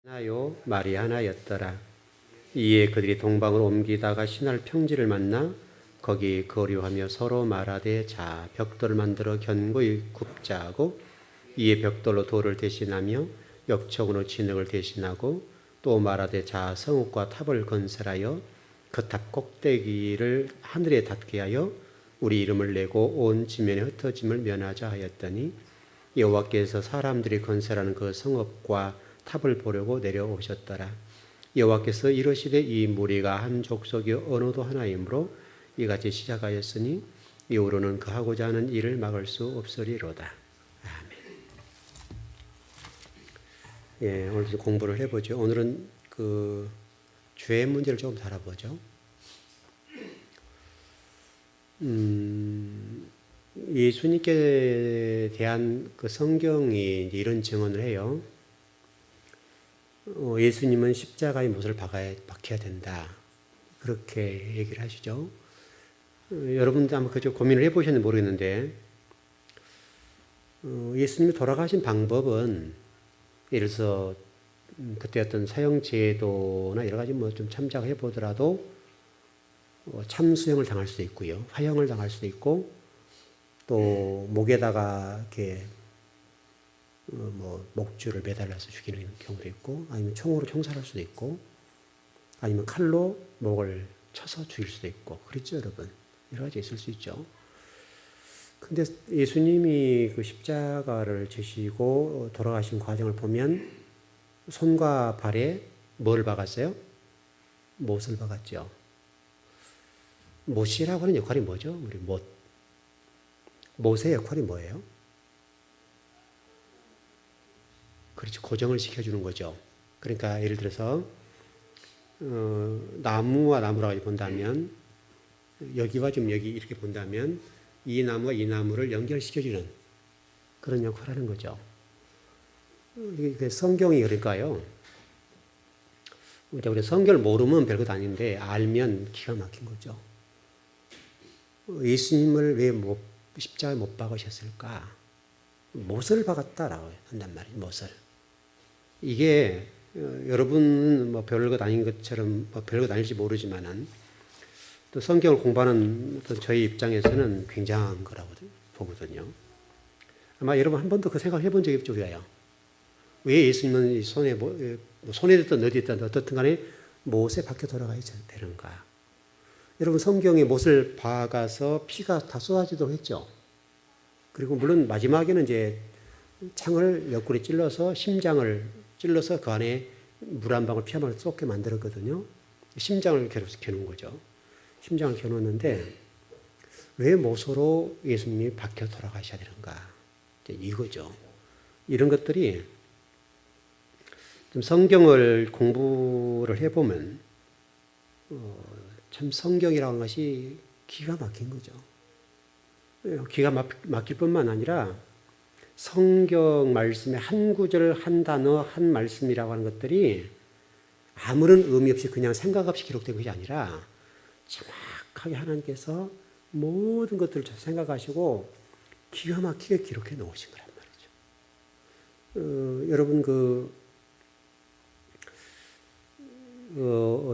하나요 말이 하나였더라. 이에 그들이 동방으로 옮기다가 신할 평지를 만나 거기 거류하며 서로 말하되 자 벽돌을 만들어 견고히 굽자 하고 이에 벽돌로 돌을 대신하며 역청으로 진흙을 대신하고 또 말하되 자 성읍과 탑을 건설하여 그 탑 꼭대기를 하늘에 닿게 하여 우리 이름을 내고 온 지면에 흩어짐을 면하자 하였더니 여호와께서 사람들이 건설하는 그 성읍과 탑을 보려고 내려오셨더라. 여호와께서 이르시되 이 무리가 한 족속이 언어도 하나이므로 이같이 시작하였으니 이후로는 그 하고자 하는 일을 막을 수 없으리로다. 아멘. 예, 오늘 공부를 해보죠. 오늘은 그 죄의 문제를 조금 다뤄보죠. 예수님께 대한 그 성경이 이런 증언을 해요. 예수님은 십자가의 못을 박혀야 된다. 그렇게 얘기를 하시죠. 여러분도 아마 그저 고민을 해보셨는지 모르겠는데, 예수님이 돌아가신 방법은 예를 들어서 그때 어떤 사형제도나 여러 가지 뭐 좀 참작해 보더라도 참수형을 당할 수도 있고요. 화형을 당할 수도 있고, 또 목에다가 이렇게 뭐 목줄을 매달려서 죽이는 경우도 있고, 아니면 총으로 총살할 수도 있고, 아니면 칼로 목을 쳐서 죽일 수도 있고, 그렇죠, 여러분? 여러 가지 있을 수 있죠. 근데 예수님이 그 십자가를 지시고 돌아가신 과정을 보면 손과 발에 뭘 박았어요? 못을 박았죠. 못이라고 하는 역할이 뭐죠? 우리 못. 못의 역할이 뭐예요? 그렇지, 고정을 시켜주는 거죠. 그러니까 예를 들어서 나무와 나무라고 본다면 여기와 좀 여기 이렇게 본다면 이 나무와 이 나무를 연결시켜주는 그런 역할을 하는 거죠. 성경이 그러니까요. 우리 성경을 모르면 별것 아닌데 알면 기가 막힌 거죠. 예수님을 왜 십자가에 못 박으셨을까? 못을 박았다라고 한단 말이에요. 못을. 이게 여러분 뭐 별것 아닌 것처럼 뭐 별것 아닐지 모르지만은 또 성경을 공부하는 저희 입장에서는 굉장한 거라고 보거든요. 아마 여러분 한 번도 그 생각을 해본 적이 없죠, 우리가요. 왜 예수님은 손에 됐든 어디에 됐든 어떻든 간에 못에 박혀 돌아가야 되는가? 여러분 성경에 못을 박아서 피가 다 쏟아지도록 했죠. 그리고 물론 마지막에는 이제 창을 옆구리 찔러서 심장을 찔러서 그 안에 물 한 방울 피 한 방울 쏟게 만들었거든요. 심장을 겨놓은 거죠. 심장을 겨놓았는데 왜 못으로 예수님이 박혀 돌아가셔야 되는가? 이거죠. 이런 것들이 좀 성경을 공부를 해보면 참 성경이라는 것이 기가 막힌 거죠. 기가 막힐 뿐만 아니라 성경 말씀의 한 구절, 한 단어, 한 말씀이라고 하는 것들이 아무런 의미 없이 그냥 생각 없이 기록된 것이 아니라 정확하게 하나님께서 모든 것들을 생각하시고 기가 막히게 기록해 놓으신 거란 말이죠. 여러분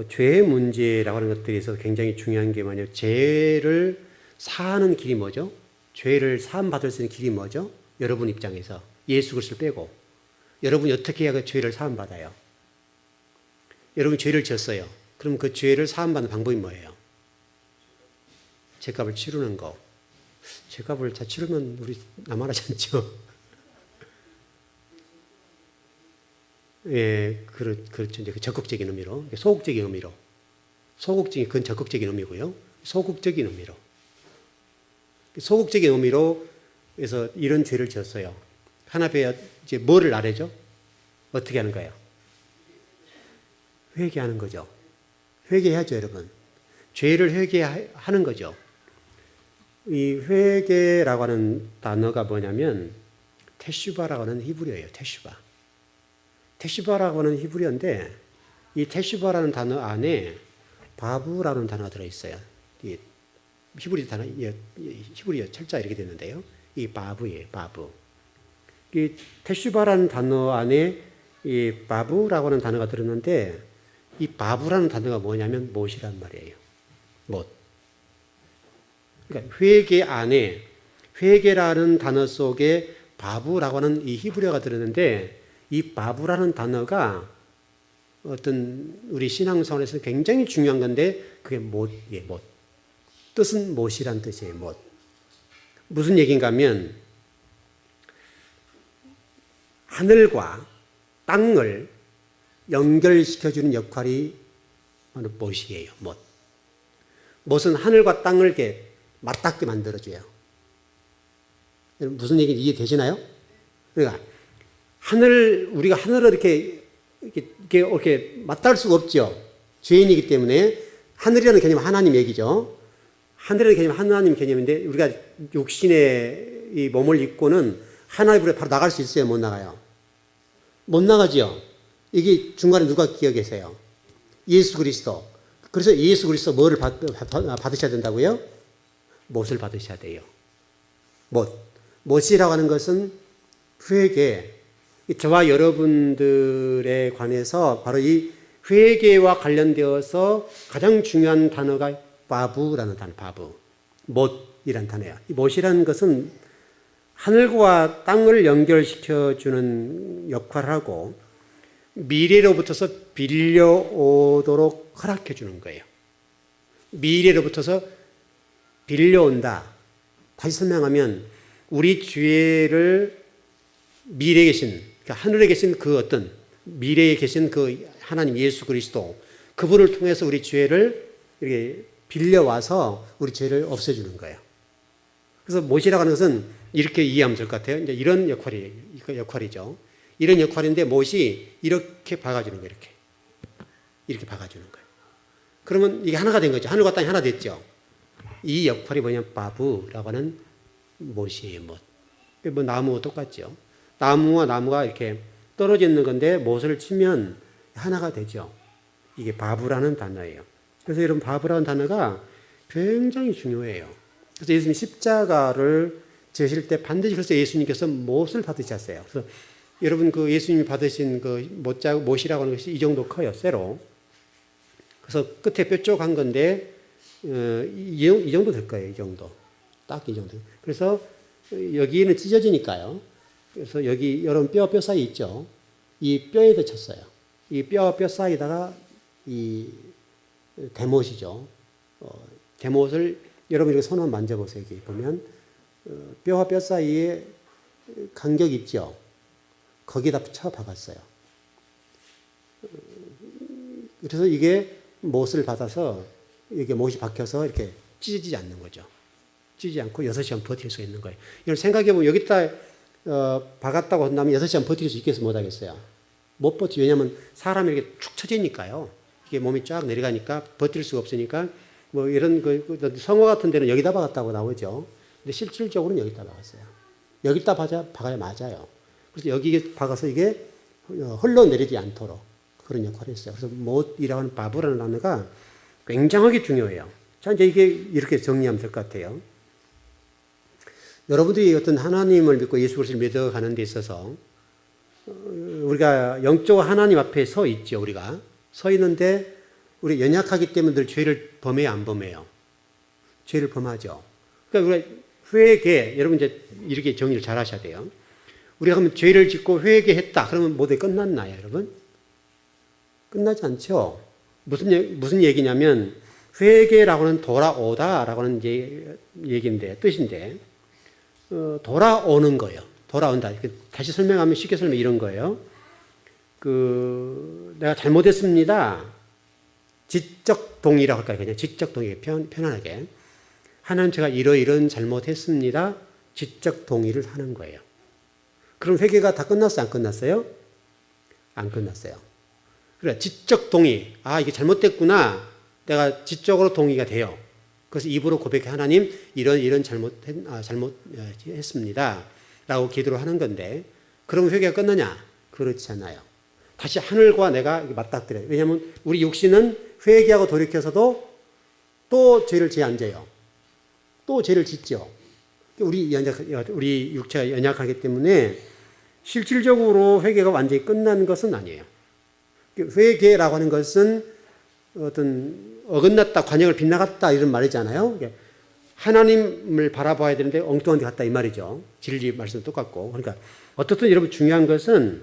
죄의 문제라고 하는 것들에서 굉장히 중요한 게 뭐냐면 죄를 사하는 길이 뭐죠? 죄를 사함받을 수 있는 길이 뭐죠? 여러분 입장에서 예수 그리스도를 빼고 여러분이 어떻게 해야 그 죄를 사함받아요? 여러분이 죄를 졌어요. 그럼 그 죄를 사함받는 방법이 뭐예요? 죄값을 치르는 거. 죄값을 다 치르면 우리 남아나지 않죠? 예, 그렇죠. 이제 적극적인 의미로, 소극적인 의미로. 소극적인, 그건 적극적인 의미고요. 소극적인 의미로. 소극적인 의미로 해서 이런 죄를 지었어요. 하나님께 이제 뭐를 아뢰죠? 어떻게 하는 거예요? 회개하는 거죠. 회개해야죠, 여러분. 죄를 회개하는 거죠. 이 회개라고 하는 단어가 뭐냐면 테슈바라고 하는 히브리어예요. 테슈바라고 하는 히브리어인데 이 테슈바라는 단어 안에 바브라는 단어가 들어있어요. 이 히브리어 철자 이렇게 되는데요. 이 바브예요. 바브. 이 테슈바라는 단어 안에 이 바브라고 하는 단어가 들었는데 이 바브라는 단어가 뭐냐면 못이란 말이에요. 못. 그러니까 회개 안에 회개라는 단어 속에 바브라고 하는 이 히브리어가 들었는데 이 바브라는 단어가 어떤 우리 신앙생활에서 굉장히 중요한 건데 그게 못이에요. 못. 뜻은 못이란 뜻이에요. 못. 무슨 얘기인가 하면 하늘과 땅을 연결시켜주는 역할이 바로 못이에요. 못. 못은 하늘과 땅을 이렇게 맞닿게 만들어줘요. 무슨 얘기인지 이해되시나요? 그러니까 우리가 하늘을 이렇게 맞닿을 수가 없죠. 죄인이기 때문에 하늘이라는 개념은 하나님 얘기죠. 하늘이라는 개념은 하나님 개념인데 우리가 육신의 이 몸을 입고는 하나님으로 바로 나갈 수 있어요? 못 나가요? 못 나가죠. 이게 중간에 누가 끼어 계세요? 예수 그리스도. 그래서 예수 그리스도 뭐를 받으셔야 된다고요? 못을 받으셔야 돼요. 못. 못이라고 하는 것은 회개. 저와 여러분들에 관해서 바로 이 회개와 관련되어서 가장 중요한 단어가 바브라는 단어, 바브. 못이라는 단어예요. 이 못이라는 것은 하늘과 땅을 연결시켜주는 역할을 하고 미래로부터서 빌려오도록 허락해 주는 거예요. 미래로부터서 빌려온다. 다시 설명하면 우리 죄를 미래에 계신, 그러니까 하늘에 계신 그 어떤 미래에 계신 그 하나님 예수 그리스도 그분을 통해서 우리 죄를 이렇게 빌려와서 우리 죄를 없애주는 거예요. 그래서 못이라고 하는 것은 이렇게 이해하면 될 것 같아요. 이제 이런 역할이죠. 이런 역할인데 못이 이렇게 박아주는 거예요. 이렇게 박아주는 거예요. 그러면 이게 하나가 된 거죠. 하늘과 땅이 하나 됐죠. 이 역할이 뭐냐면 바브라고 하는 못이에요. 못. 뭐 나무와 똑같죠. 나무와 나무가 이렇게 떨어져 있는 건데 못을 치면 하나가 되죠. 이게 바브라는 단어예요. 그래서 여러분 바브라는 단어가 굉장히 중요해요. 그래서 예수님 십자가를 지실 때 반드시 그래서 예수님께서 못을 받으셨어요. 그래서 여러분 그 예수님이 받으신 그 못이라고 하는 것이 이 정도 커요. 쇠로. 그래서 끝에 뾰족한 건데 이 정도 될 거예요. 이 정도. 딱 이 정도. 그래서 여기는 찢어지니까요. 그래서 여기 여러분 뼈 사이 있죠. 이 뼈에다 쳤어요. 이 뼈와 뼈 사이에다가 이 대못이죠. 대못을 여러분 이렇게 손 한번 만져보세요. 여기 보면 뼈와 뼈 사이에 간격 있죠. 거기다 쳐 박았어요. 그래서 이게 못을 받아서 이게 못이 박혀서 이렇게 찢어지지 않는 거죠. 찢지 않고 6시간 버틸 수 있는 거예요. 이걸 생각해보면 여기다 박았다고 한다면 6시간 버틸 수 있겠어요? 못하겠어요? 못 버티죠. 왜냐하면 사람이 이렇게 축 처지니까요. 이게 몸이 쫙 내려가니까 버틸 수가 없으니까 뭐 이런 성화 같은 데는 여기다 박았다고 나오죠. 근데 실질적으로는 여기다 박았어요. 여기다 박아야 맞아요. 그래서 여기에 박아서 이게 흘러내리지 않도록 그런 역할을 했어요. 그래서 못이라고 하는 바브라는 단어가 굉장하게 중요해요. 자, 이제 이게 이렇게 정리하면 될 것 같아요. 여러분들이 어떤 하나님을 믿고 예수 그리스도를 믿어가는 데 있어서 우리가 영적 하나님 앞에 서 있죠. 우리가 서 있는데 우리 연약하기 때문에 늘 죄를 범해요, 안 범해요? 죄를 범하죠. 그러니까 우리가 회개, 여러분 이제 이렇게 정리를 잘 하셔야 돼요. 우리가 그러면 죄를 짓고 회개했다. 그러면 모두 끝났나요, 여러분? 끝나지 않죠. 무슨 얘기냐면 회개라고는 돌아오다라고 하는 얘기인데 뜻인데 돌아오는 거예요. 돌아온다. 다시 설명하면 쉽게 설명 이런 거예요. 내가 잘못했습니다. 지적 동의라고 할까요? 그냥 지적 동의 편안하게. 하나님 제가 이런 잘못했습니다. 지적 동의를 하는 거예요. 그럼 회개가 다 끝났어요? 안 끝났어요? 안 끝났어요. 그래, 지적 동의. 아, 이게 잘못됐구나. 내가 지적으로 동의가 돼요. 그래서 입으로 고백해 하나님 이런 잘못했습니다. 라고 기도를 하는 건데 그럼 회개가 끝나냐? 그렇지 않아요. 다시 하늘과 내가 맞닥뜨려요. 왜냐하면 우리 육신은 회개하고 돌이켜서도 또 죄를 지어앉아요. 또 죄를 짓죠. 우리 육체가 연약하기 때문에 실질적으로 회개가 완전히 끝난 것은 아니에요. 회개라고 하는 것은 어떤 어긋났다, 관역을 빗나갔다 이런 말이잖아요. 하나님을 바라봐야 되는데 엉뚱한 데 갔다 이 말이죠. 진리 말씀도 똑같고. 그러니까 어떻든 여러분 중요한 것은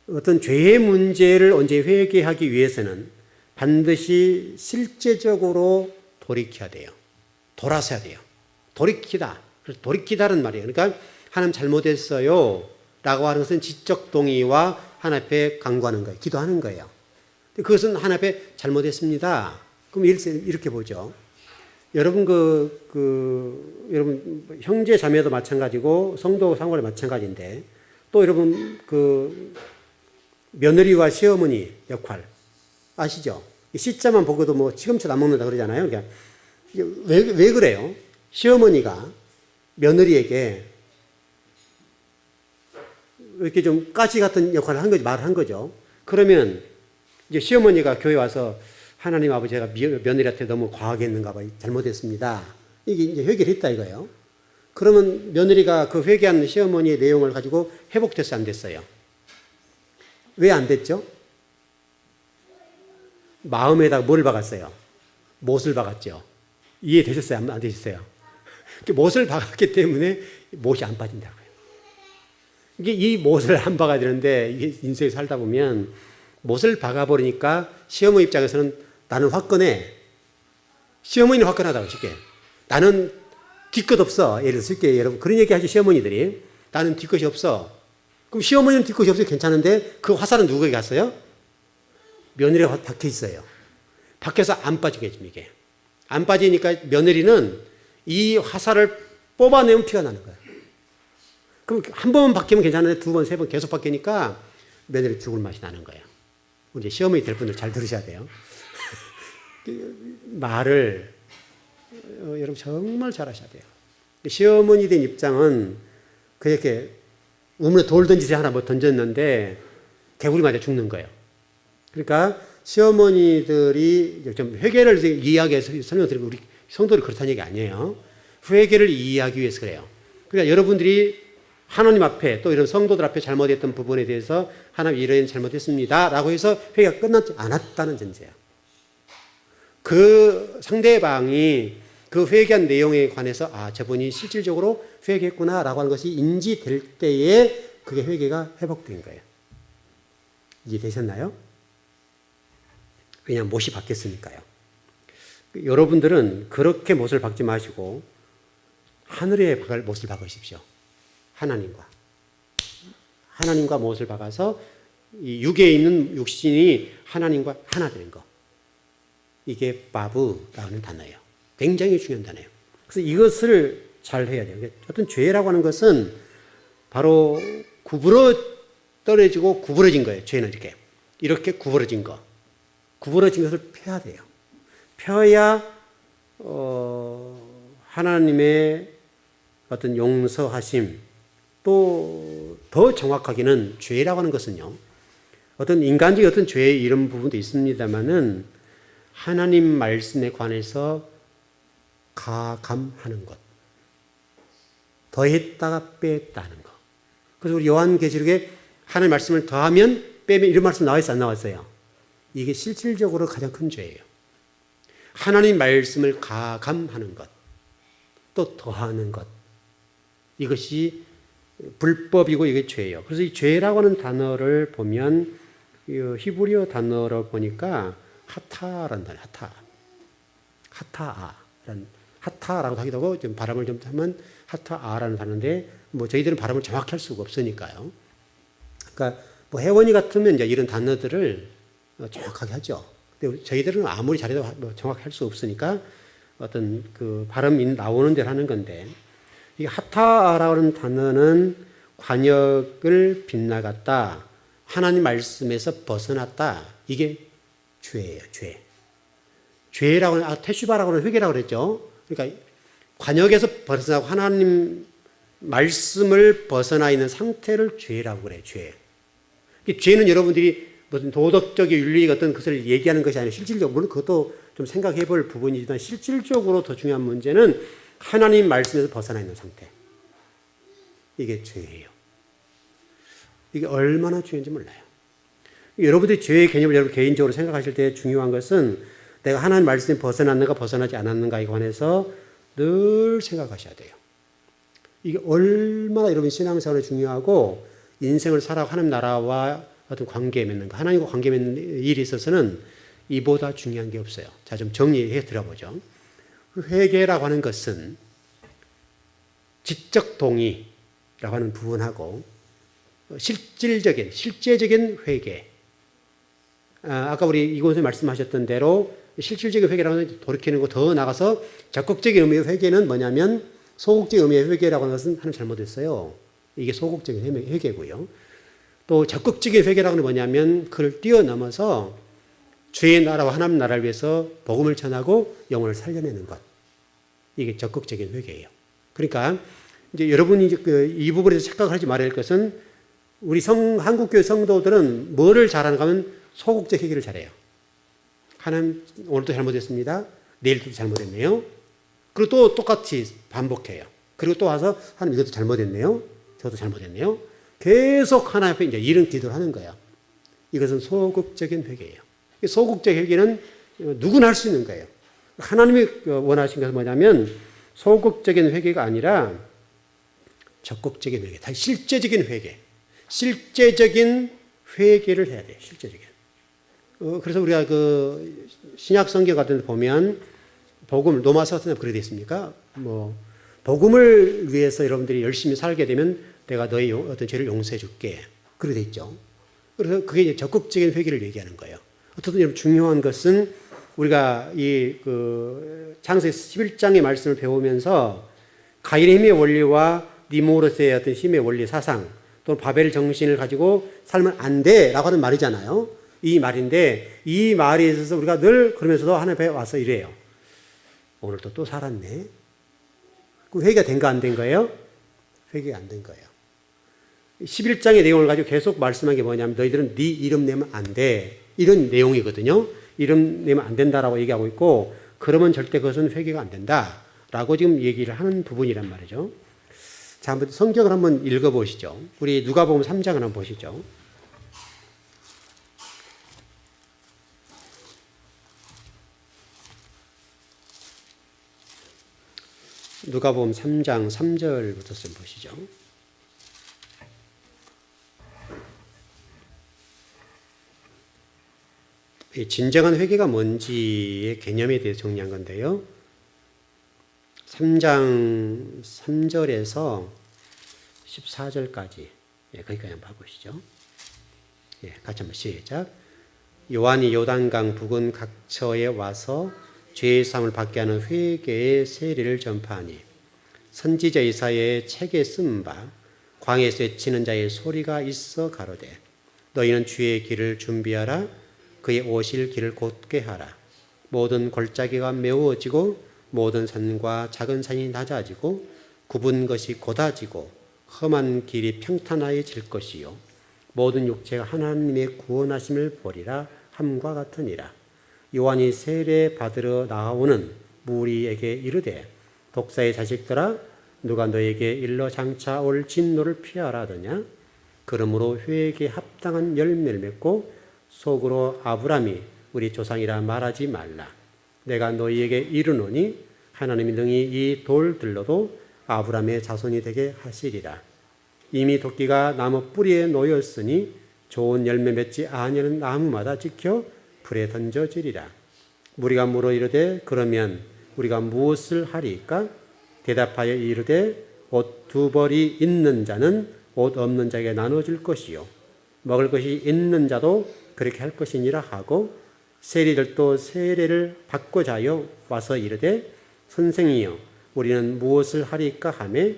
어떤 죄의 문제를 언제 회개하기 위해서는 반드시 실제적으로 돌이켜야 돼요. 돌아서야 돼요. 돌이키다. 돌이키다는 말이에요. 그러니까 하나님 잘못했어요 라고 하는 것은 지적 동의와 하나님 앞에 간구하는 거예요. 기도하는 거예요. 그것은 하나님 앞에 잘못했습니다. 그럼 이렇게 보죠. 여러분 여러분 형제 자매도 마찬가지고 성도 상관도 마찬가지인데 또 여러분 며느리와 시어머니 역할 아시죠? 시자만 보고도 뭐 시금치도 안 먹는다 그러잖아요. 그러니까 왜 그래요? 시어머니가 며느리에게 이렇게 좀 가시 같은 역할을 한 거죠. 말을 한 거죠. 그러면 이제 시어머니가 교회 와서 하나님 아버지 제가 며느리한테 너무 과하게 했는가 봐. 잘못했습니다. 이게 이제 회개를 했다 이거예요. 그러면 며느리가 그 회개한 시어머니의 내용을 가지고 회복됐어요? 안 됐어요? 왜 안 됐죠? 마음에다가 뭘 박았어요? 못을 박았죠. 이해되셨어요? 안 되셨어요? 못을 박았기 때문에 못이 안 빠진다고요. 이게 이 못을 안 박아야 되는데 이게 인생에 살다 보면 못을 박아버리니까 시어머니 입장에서는 나는 화끈해. 시어머니는 화끈하다고 쉽게. 나는 뒤끝 없어. 예를 들게 여러분 그런 얘기 하죠 시어머니들이. 나는 뒤끝이 없어. 그럼 시어머니는 뒤끝이 없어서 괜찮은데 그 화살은 누구에게 갔어요? 며느리가 박혀 있어요. 박혀서 안 빠지게 해줍니다. 이게. 안 빠지니까 며느리는 이 화살을 뽑아내면 피가 나는 거예요. 그럼 한 번 박히면 괜찮은데 두 번, 세 번 계속 박히니까 며느리 죽을 맛이 나는 거예요. 이제 시어머니 될 분들 잘 들으셔야 돼요. 말을 여러분 정말 잘하셔야 돼요. 시어머니 된 입장은 그렇게 우물에 돌 던지지 하나 뭐 던졌는데 개구리 맞아 죽는 거예요. 그러니까 시어머니들이 좀 회개를 이해하기 위해서 설명드리면 우리 성도들이 그렇다는 얘기 아니에요. 회개를 이해하기 위해서 그래요. 그러니까 여러분들이 하나님 앞에 또 이런 성도들 앞에 잘못했던 부분에 대해서 하나님 이런 잘못했습니다 라고 해서 회개가 끝나지 않았다는 전제예요. 그 상대방이 그 회개한 내용에 관해서 저분이 실질적으로 회개했구나 라고 하는 것이 인지될 때에 그게 회개가 회복된 거예요. 이해되셨나요? 왜냐하면 못이 바뀌었으니까요. 여러분들은 그렇게 못을 박지 마시고 하늘에 못을 박으십시오. 하나님과 못을 박아서 이 육에 있는 육신이 하나님과 하나 되는 거. 이게 바브라는 단어예요. 굉장히 중요한 단어예요. 그래서 이것을 잘 해야 돼요. 어떤 죄라고 하는 것은 바로 떨어지고 구부러진 거예요. 죄는 이렇게 구부러진 거. 구부러진 것을 펴야 돼요. 펴야 하나님의 어떤 용서하심 또 더 정확하게는 죄라고 하는 것은요. 어떤 인간적인 어떤 죄의 이런 부분도 있습니다만은 하나님 말씀에 관해서 가감하는 것. 더했다가 뺐다는 것. 그래서 우리 요한계시록에 하나님 말씀을 더하면 빼면 이런 말씀 나와 있어요? 안 나왔어요? 이게 실질적으로 가장 큰 죄예요. 하나님 말씀을 가감하는 것. 또 더하는 것. 이것이 불법이고 이게 죄예요. 그래서 이 죄라고 하는 단어를 보면 히브리어 단어로 보니까 하타라는 단어, 하타라고 하기도 하고 좀 발음을 좀 하면 하타아라는 단어인데 뭐 저희들은 발음을 정확히 할 수가 없으니까요. 그러니까 뭐 혜원이 같으면 이제 이런 단어들을 정확하게 하죠. 근데 저희들은 아무리 잘해도 뭐 정확히 할 수 없으니까 어떤 그 발음이 나오는 대로 하는 건데 이 하타라고 하는 단어는 관역을 빗나갔다. 하나님 말씀에서 벗어났다. 이게 죄예요. 죄라고 하는 테슈바라고 하는 회개라고 그랬죠. 그러니까 관역에서 벗어나고 하나님 말씀을 벗어나 있는 상태를 죄라고 그래요. 죄는 여러분들이 무슨 도덕적인 윤리 어떤 것을 얘기하는 것이 아니라 실질적으로 물론 그것도 좀 생각해 볼 부분이지만 실질적으로 더 중요한 문제는 하나님 말씀에서 벗어나 있는 상태. 이게 죄예요. 이게 얼마나 중요한지 몰라요. 여러분들이 죄의 개념을 여러분 개인적으로 생각하실 때 중요한 것은 내가 하나님 말씀에 벗어났는가 벗어나지 않았는가에 관해서 늘 생각하셔야 돼요. 이게 얼마나 여러분 신앙생활이 중요하고 인생을 살아가고 하나님 나라와 어떤 관계에 맺는가, 하나님과 관계 맺는 일이 있어서는 이보다 중요한 게 없어요. 자, 좀 정리해 드려보죠. 회개라고 하는 것은 지적 동의라고 하는 부분하고 실제적인 회개. 아까 우리 이곳에 말씀하셨던 대로 실질적인 회개라고 하는 돌이키는 거 더 나가서 적극적인 의미의 회개는 뭐냐면 소극적인 의미의 회개라고 하는 것은 하나님 잘못했어요. 이게 소극적인 회개고요. 또 적극적인 회개라고 하는 뭐냐면 그를 뛰어넘어서 주의 나라와 하나님 나라를 위해서 복음을 전하고 영혼을 살려내는 것. 이게 적극적인 회개예요. 그러니까 이제 여러분이 이 부분에서 착각하지 말아야 할 것은 우리 한국교회 성도들은 뭐를 잘하는가 하면 소극적 회개를 잘해요. 하나님 오늘도 잘못했습니다. 내일도 잘못했네요. 그리고 또 똑같이 반복해요. 그리고 또 와서 하나님 이것도 잘못했네요. 저도 잘못했네요. 계속 하나님 앞에 이제 이런 기도를 하는 거예요. 이것은 소극적인 회개예요. 소극적 회개는 누구나 할 수 있는 거예요. 하나님이 원하신 것은 뭐냐면 소극적인 회개가 아니라 적극적인 회개, 다시 실제적인 회개. 실제적인 회개를 해야 돼요. 실제적인. 그래서 우리가 그 신약 성경 같은 데 보면 복음을 로마서 같은 데 그렇게 되어 있습니까? 복음을 위해서 여러분들이 열심히 살게 되면 내가 너의 어떤 죄를 용서해 줄게. 그렇게 되어 있죠. 그래서 그게 이제 적극적인 회개를 얘기하는 거예요. 어쨌든 여러분 중요한 것은 우리가 이 창세기 11장의 말씀을 배우면서 가인의 힘의 원리와 니무롯의 어떤 힘의 원리 사상 또는 바벨 정신을 가지고 살면 안 돼라고 하는 말이잖아요. 이 말인데 이 말에 있어서 우리가 늘 그러면서도 하나님 앞에 와서 이래요. 오늘도 또 살았네. 그 회개가 된가 안 된 거예요? 회개가 안 된 거예요. 11장의 내용을 가지고 계속 말씀한 게 뭐냐면 너희들은 네 이름 내면 안 돼. 이런 내용이거든요. 이름 내면 안 된다라고 얘기하고 있고 그러면 절대 그것은 회개가 안 된다라고 지금 얘기를 하는 부분이란 말이죠. 자, 한번 성경을 한번 읽어보시죠. 우리 누가복음 3장을 한번 보시죠. 누가복음 3장 3절부터 좀 보시죠. 진정한 회개가 뭔지의 개념에 대해서 정리한 건데요. 3장 3절에서 14절까지 거기까지 한번 봐보시죠. 같이 한번 시작. 요한이 요단강 부근 각처에 와서 죄의 사함을 받게 하는 회개의 세례를 전파하니 선지자 이사야의 책에 쓴 바 광야에서 외치는 자의 소리가 있어 가로되 너희는 주의 길을 준비하라 그의 오실 길을 곧게 하라 모든 골짜기가 메워지고 모든 산과 작은 산이 낮아지고 굽은 것이 곧아지고 험한 길이 평탄하여질 것이요 모든 육체가 하나님의 구원하심을 보리라 함과 같으니라. 요한이 세례 받으러 나오는 무리에게 이르되 독사의 자식들아 누가 너에게 일러 장차 올 진노를 피하라 하더냐. 그러므로 회개에 합당한 열매를 맺고 속으로 아브라함이 우리 조상이라 말하지 말라. 내가 너희에게 이르노니 하나님이 능히 이 돌들로도 아브라함의 자손이 되게 하시리라. 이미 도끼가 나무 뿌리에 놓였으니 좋은 열매 맺지 아니하는 나무마다 지켜 불에 던져지리라. 무리가 물어 이르되 그러면 우리가 무엇을 하리까? 대답하여 이르되 옷 두 벌이 있는 자는 옷 없는 자에게 나눠줄 것이요 먹을 것이 있는 자도 그렇게 할 것이니라 하고 세리들도 세례를 받고자 하여 와서 이르되 선생이여 우리는 무엇을 하리까 하매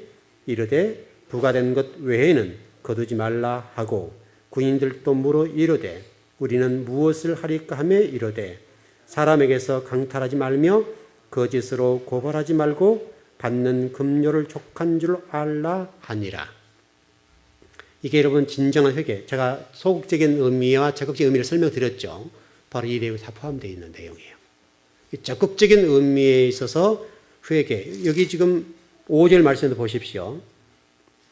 이르되 부과된 것 외에는 거두지 말라 하고 군인들도 물어 이르되 우리는 무엇을 하리까 하매 이르되 사람에게서 강탈하지 말며 거짓으로 고발하지 말고 받는 금료를 족한 줄 알라 하니라. 이게 여러분 진정한 회개, 제가 소극적인 의미와 적극적인 의미를 설명드렸죠. 바로 이 내용이 다 포함되어 있는 내용이에요. 적극적인 의미에 있어서 회개, 여기 지금 5절 말씀도 보십시오.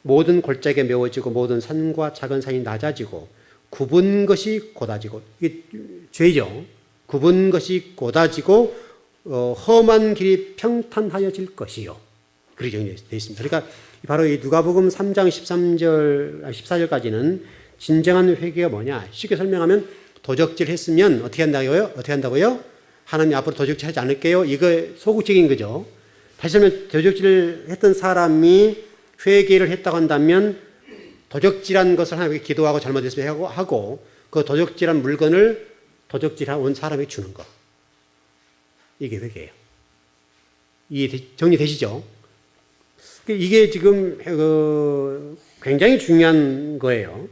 모든 골짜기가 메워지고 모든 산과 작은 산이 낮아지고 굽은 것이 곧아지고, 이게 죄죠. 굽은 것이 곧아지고 험한 길이 평탄하여질 것이요. 그렇게 정리되어 있습니다. 그러니까 바로 이 누가복음 3장 14절까지는 진정한 회개가 뭐냐? 쉽게 설명하면 도적질 했으면 어떻게 한다고요? 어떻게 한다고요? 하나님 앞으로 도적질 하지 않을게요. 이거 소극적인 거죠. 다시 설명, 도적질을 했던 사람이 회개를 했다고 한다면 도적질한 것을 하나님께 기도하고 잘못했으면 하고 그 도적질한 물건을 도적질한 온 사람에게 주는 거. 이게 회개예요. 정리되시죠? 이게 지금 굉장히 중요한 거예요.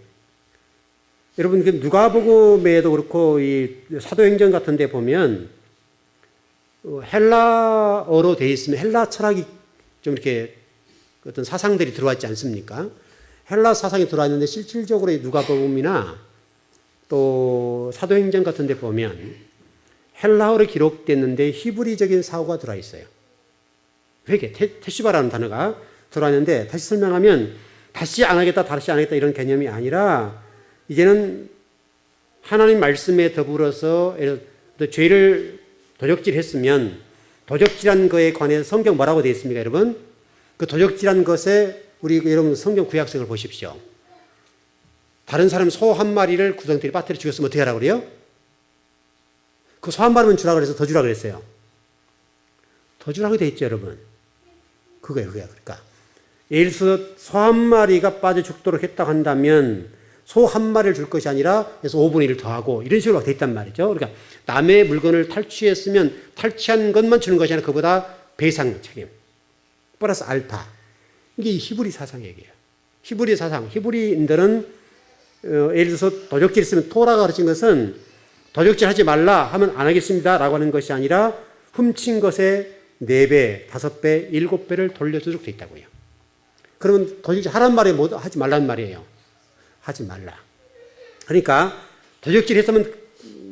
여러분, 누가복음에도 그렇고 이 사도행전 같은 데 보면 헬라어로 되어 있으면 헬라 철학이 좀 이렇게 어떤 사상들이 들어와 있지 않습니까? 헬라 사상이 들어와 있는데 실질적으로 누가복음이나 또 사도행전 같은 데 보면 헬라어로 기록됐는데 히브리적인 사고가 들어와 있어요. 회개, 테슈바라는 단어가 들어와 있는데 다시 설명하면 다시 안 하겠다, 다시 안 하겠다 이런 개념이 아니라 이제는 하나님 말씀에 더불어서 죄를 도적질했으면 도적질한 거에 관해서 성경 뭐라고 되어 있습니까, 여러분? 그 도적질한 것에 우리 여러분 성경 구약성을 보십시오. 다른 사람 소 한 마리를 구덩이에 빠뜨려 죽였으면 어떻게 하라고 그래요? 그 소 한 마리만 주라고 그래서 더 주라고 그랬어요. 더 주라고 되어 있죠, 여러분. 그거예요. 그러니까 예를 들어서 소 한 마리가 빠져 죽도록 했다고 한다면 소 한 마리를 줄 것이 아니라 그래서 5분의 1을 더하고 이런 식으로 돼 있단 말이죠. 그러니까 남의 물건을 탈취했으면 탈취한 것만 주는 것이 아니라 그보다 배상 책임 플러스 알파. 이게 히브리 사상 얘기예요. 히브리 사상. 히브리인들은 예를 들어서 도적질 했으면 토라가 가르친 것은 도적질 하지 말라 하면 안 하겠습니다 라고 하는 것이 아니라 훔친 것의 4배, 5배, 7배를 돌려주도록 되어 있다고요. 그러면 도적질 하란 말이 뭐 하지 말라는 말이에요. 하지 말라. 그러니까 도적질 했으면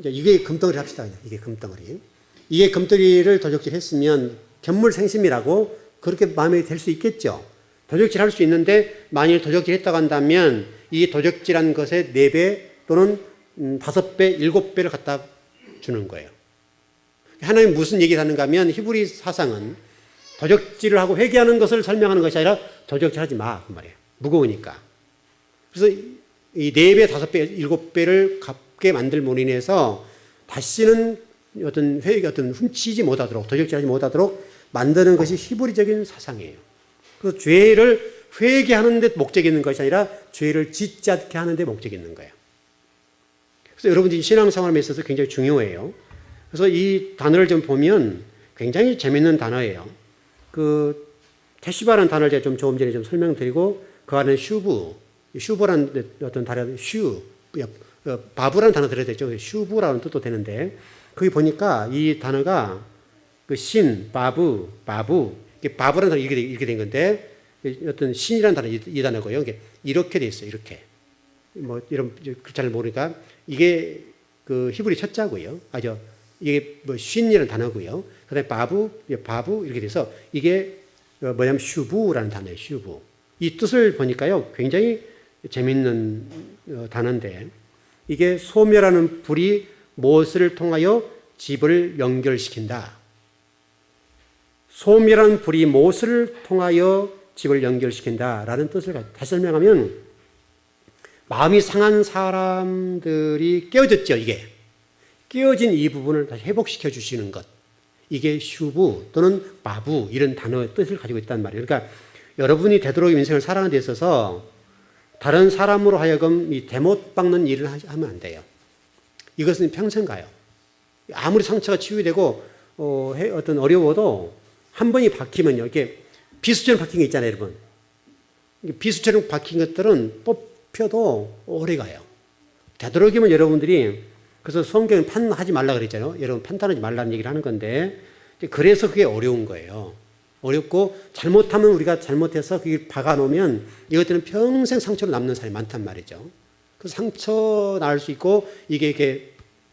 이게 금덩어리 합시다. 이게 금덩어리. 이게 금덩어리를 도적질 했으면 견물생심이라고 그렇게 마음에 들 수 있겠죠. 도적질 할 수 있는데 만일 도적질 했다고 한다면 이 도적질한 것의 4배 또는 5배, 7배를 갖다 주는 거예요. 하나님 무슨 얘기를 하는가 하면 히브리 사상은 도적질을 하고 회개하는 것을 설명하는 것이 아니라 도적질 하지 마. 그 말이에요. 무거우니까. 그래서 이 4배, 5배, 7배를 갚게 만들므로 인해서 다시는 어떤 훔치지 못하도록, 도적질하지 못하도록 만드는 것이 히브리적인 사상이에요. 그래서 죄를 회개하는 데 목적이 있는 것이 아니라 죄를 짓지 않게 하는 데 목적이 있는 거예요. 그래서 여러분들이 신앙생활에 있어서 굉장히 중요해요. 그래서 이 단어를 좀 보면 굉장히 재밌는 단어예요. 그 테슈바라는 단어를 제가 좀 조금 전에 좀 설명드리고 그 안에 슈브라는 어떤 단어, 바브라는 단어 들어야 되죠. 슈브라는 뜻도 되는데 거기 보니까 이 단어가 그 신, 바브, 바브라는 단어 이렇게 된 건데 어떤 신이라는 단어 이 단어고요. 이렇게 돼 있어요. 이렇게 뭐 이런 잘 모르니까 이게 그 히브리 첫자고요. 이게 뭐 신이라는 단어고요. 그다음에 바브 이렇게 돼서 이게 뭐냐면 슈브라는 단어예요. 슈브. 이 뜻을 보니까요. 굉장히 재밌는 단어인데 이게 소멸하는 불이 무엇을 통하여 집을 연결시킨다. 소멸한 불이 무엇을 통하여 집을 연결시킨다라는 뜻을 다시 설명하면 마음이 상한 사람들이 깨어졌죠. 이게 깨어진 이 부분을 다시 회복시켜 주시는 것. 이게 슈브 또는 바부 이런 단어의 뜻을 가지고 있단 말이에요. 그러니까 여러분이 되도록 인생을 살아가는 데 있어서 다른 사람으로 하여금 이 대못 박는 일을 하면 안 돼요. 이것은 평생 가요. 아무리 상처가 치유되고 어떤 어려워도 한 번이 박히면요. 이게 비수처럼 박힌 게 있잖아요, 여러분. 비수처럼 박힌 것들은 뽑혀도 오래 가요. 되도록이면 여러분들이 그래서 성경은 판단하지 말라 그랬잖아요. 여러분 판단하지 말라는 얘기를 하는 건데 그래서 그게 어려운 거예요. 어렵고 잘못하면 우리가 잘못해서 그게 박아놓으면 이것들은 평생 상처로 남는 사람이 많단 말이죠. 그 상처 날 수 있고 이게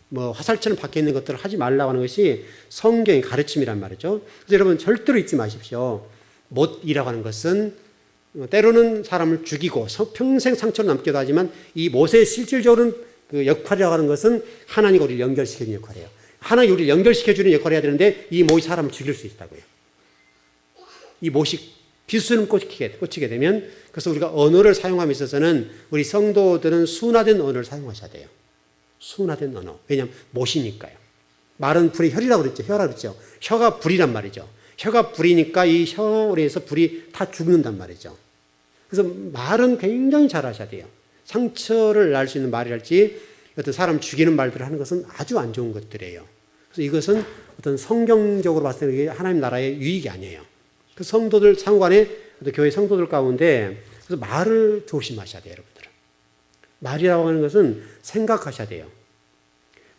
뭐 화살처럼 박혀 있는 것들을 하지 말라고 하는 것이 성경의 가르침이란 말이죠. 그래서 여러분 절대로 잊지 마십시오. 못이라고 하는 것은 때로는 사람을 죽이고 평생 상처를 남기도 하지만 이 못의 실질적으로는 그 역할이라고 하는 것은 하나님과 우리를 연결시키는 역할이에요. 하나님이 우리를 연결시켜주는 역할을 해야 되는데 이 못이 사람을 죽일 수 있다고요. 이 못이 비수는 꽂히게 되면 그래서 우리가 언어를 사용함에 있어서는 우리 성도들은 순화된 언어를 사용하셔야 돼요. 순화된 언어. 왜냐하면 못이니까요. 말은 불의 혈이라고 그랬죠. 혀라고 그랬죠. 혀가 불이란 말이죠. 혀가 불이니까 이 혀로 해서 불이 다 죽는단 말이죠. 그래서 말은 굉장히 잘 하셔야 돼요. 상처를 날 수 있는 말이랄지 어떤 사람 죽이는 말들을 하는 것은 아주 안 좋은 것들이에요. 그래서 이것은 어떤 성경적으로 봤을 때 이게 하나님 나라의 유익이 아니에요. 그 성도들 상관에 교회 성도들 가운데 그래서 말을 조심하셔야 돼요, 여러분들은. 말이라고 하는 것은 생각하셔야 돼요.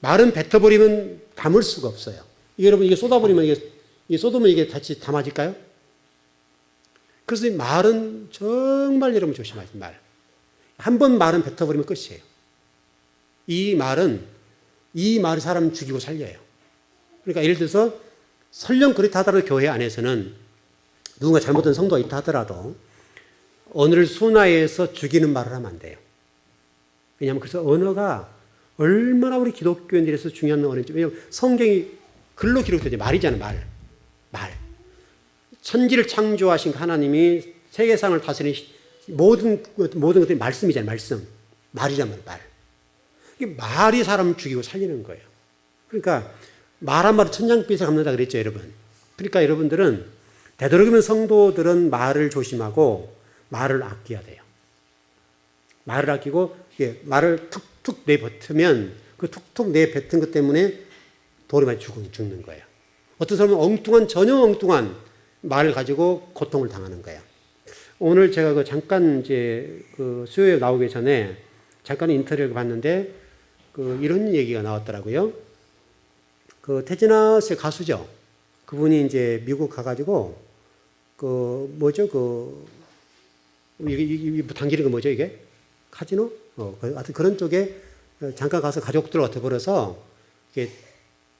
말은 뱉어버리면 담을 수가 없어요. 이게 여러분 이게 쏟아버리면 이게 쏟으면 이게 다시 담아질까요? 그래서 이 말은 정말 여러분 조심하세요. 말. 한 번 말은 뱉어버리면 끝이에요. 이 말이 사람 죽이고 살려요. 그러니까 예를 들어서 설령 그렇다 하더라도 교회 안에서는 누군가 잘못된 성도가 있다 하더라도 언어를 순화해서 죽이는 말을 하면 안 돼요. 왜냐하면 그래서 언어가 얼마나 우리 기독교인들에서 중요한 언어인지. 왜냐하면 성경이 글로 기록되죠. 말이잖아요. 말. 천지를 창조하신 하나님이 세계상을 다스리는 모든 것들이 말씀이잖아요. 말씀. 말이란 말이에요. 말. 이게 말이 사람을 죽이고 살리는 거예요. 그러니까 말 한마디 천냥빚에 갚는다 그랬죠, 여러분. 그러니까 여러분들은 되도록이면 성도들은 말을 조심하고 말을 아껴야 돼요. 말을 아끼고 말을 툭툭 내뱉으면 그 툭툭 내뱉은 것 때문에 돌이 죽는 거예요. 어떤 사람은 전혀 엉뚱한 말을 가지고 고통을 당하는 거예요. 오늘 제가 잠깐 수요일에 나오기 전에 잠깐 인터뷰를 봤는데 이런 얘기가 나왔더라고요. 태진아 씨 가수죠. 그분이 이제 미국 가가지고 당기는 거 뭐죠 이게? 카지노? 하여튼 그런 쪽에 잠깐 가서 가족들 어떻게 벌어서 이게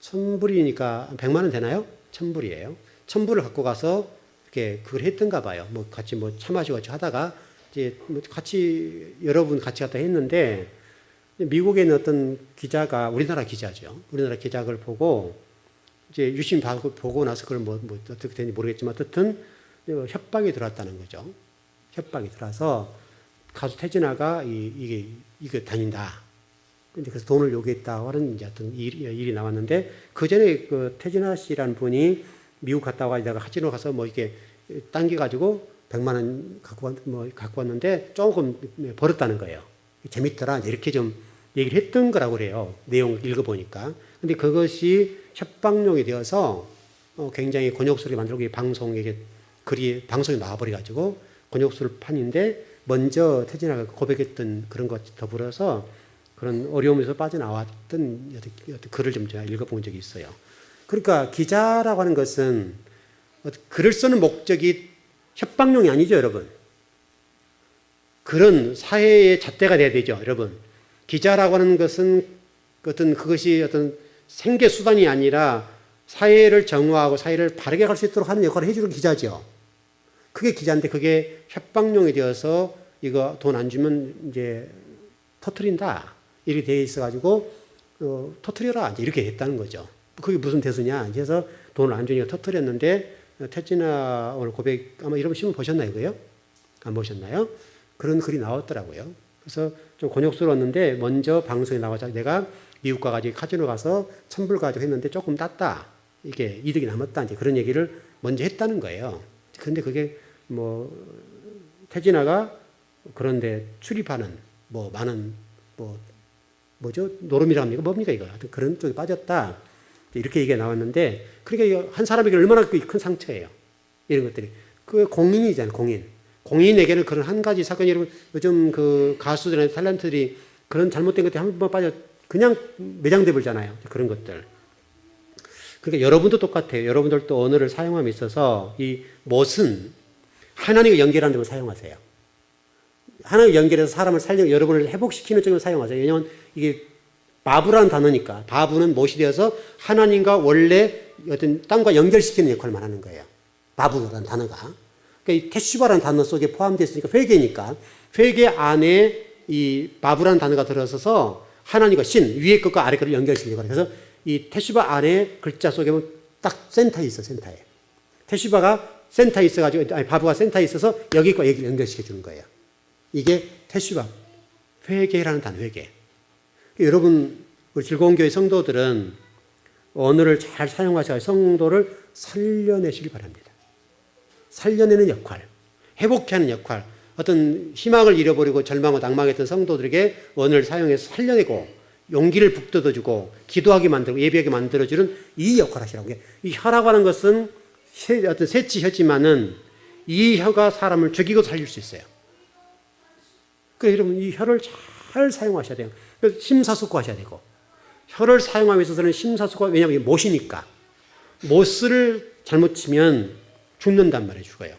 1,000불이니까 100만 원 되나요? 1,000불이에요. 1,000불을 갖고 가서 이렇게 그걸 했던가 봐요. 같이 차 마시고 같이 하다가 이제 같이 여러분 같이 갔다 했는데 미국에 있는 어떤 기자가 우리나라 기자죠. 우리나라 기자가 그걸 보고 이제 유심 보고 나서 그걸 어떻게 되는지 모르겠지만 어쨌든 협박이 들어왔다는 거죠. 협박이 들어와서 가수 태진아가 이거 다닌다. 그래서 돈을 요구했다고 하는 이제 어떤 일이 나왔는데 그 전에 태진아 씨라는 분이 미국 갔다 와가지고 카지노 가서 이렇게 당겨가지고 100만 원 갖고 왔는데 조금 벌었다는 거예요. 재밌더라. 이렇게 좀 얘기를 했던 거라고 그래요. 내용 읽어보니까. 근데 그것이 협박용이 되어서 굉장히 곤욕스럽게 만들고 방송에 나와버려가지고 곤욕스러울 판인데 먼저 태진아가 고백했던 그런 것 더불어서 그런 어려움에서 빠져나왔던 글을 좀 제가 읽어본 적이 있어요. 그러니까 기자라고 하는 것은 글을 쓰는 목적이 협박용이 아니죠, 여러분. 그런 사회의 잣대가 돼야 되죠, 여러분. 기자라고 하는 것은 그것이 어떤 생계 수단이 아니라 사회를 정화하고 사회를 바르게 갈 수 있도록 하는 역할을 해주는 기자죠. 그게 기자인데 그게 협박용이 되어서 이거 돈 안 주면 이제 터트린다. 이렇게 되어 있어가지고 터트려라. 이렇게 했다는 거죠. 그게 무슨 대수냐. 그래서 돈을 안 주니까 터트렸는데 태진아 오늘 고백 아마 이런 신문 보셨나요? 이거요? 안 보셨나요? 그런 글이 나왔더라고요. 그래서 좀 곤욕스러웠는데 먼저 방송에 나와서 내가 미국 가가지고 카지노 가서 1,000불 가지고 했는데 조금 땄다. 이게 이득이 남았다. 이제 그런 얘기를 먼저 했다는 거예요. 근데 그게 태진아가 그런데 출입하는 많은 뭐죠? 노름이라 합니까? 뭡니까 이거? 하여튼 그런 쪽에 빠졌다. 이렇게 얘기가 나왔는데 그러니까 한 사람에게 얼마나 큰 상처예요. 이런 것들이. 그 공인이잖아요. 공인에게는 그런 한 가지 사건이 여러분 요즘 그 가수들이나 탤런트들이 그런 잘못된 것들이 한 번 빠져 그냥 매장돼 버리잖아요. 그런 것들. 그러니까 여러분도 똑같아요. 여러분들도 언어를 사용함에 있어서 이 못은 하나님과 연결하는 데만 사용하세요. 하나님과 연결해서 사람을 여러분을 회복시키는 쪽으로 사용하세요. 왜냐하면 이게 바브라는 단어니까 바브는 못이 되어서 하나님과 원래 어떤 땅과 연결시키는 역할을 말하는 거예요. 바브라는 단어가. 그러니까 이 테슈바라는 단어 속에 포함되어 있으니까 회개니까 회개 안에 이 바브라는 단어가 들어서서 하나님과 신, 위의 것과 아래 것을 연결시키는 거예요. 그래서 이 테슈바 안에 글자 속에 보면 딱 센터에 있어, 센터에. 테슈바가 센터에 있어가지고, 아니, 바브가 센터에 있어서 여기과 여기를 연결시켜 주는 거예요. 이게 테슈바, 회개라는 단어, 회개. 여러분, 우리 즐거운 교회 성도들은 언어를 잘 사용하셔서 성도를 살려내시길 바랍니다. 살려내는 역할, 회복하는 역할, 어떤 희망을 잃어버리고 절망하고 낭망했던 성도들에게 언어를 사용해서 살려내고 용기를 북돋아주고 기도하게 만들고 예배하게 만들어주는 이 역할을 하시라고. 이 혀라고 하는 것은 어떤 셋치 혀지만은 이 혀가 사람을 죽이고 살릴 수 있어요. 그래서 여러분 이 혀를 잘 사용하셔야 돼요. 그래서 심사숙고하셔야 되고 혀를 사용하기 위해서는 심사숙고, 왜냐하면 이게 못이니까 못을 잘못 치면 죽는단 말이에요. 죽어요.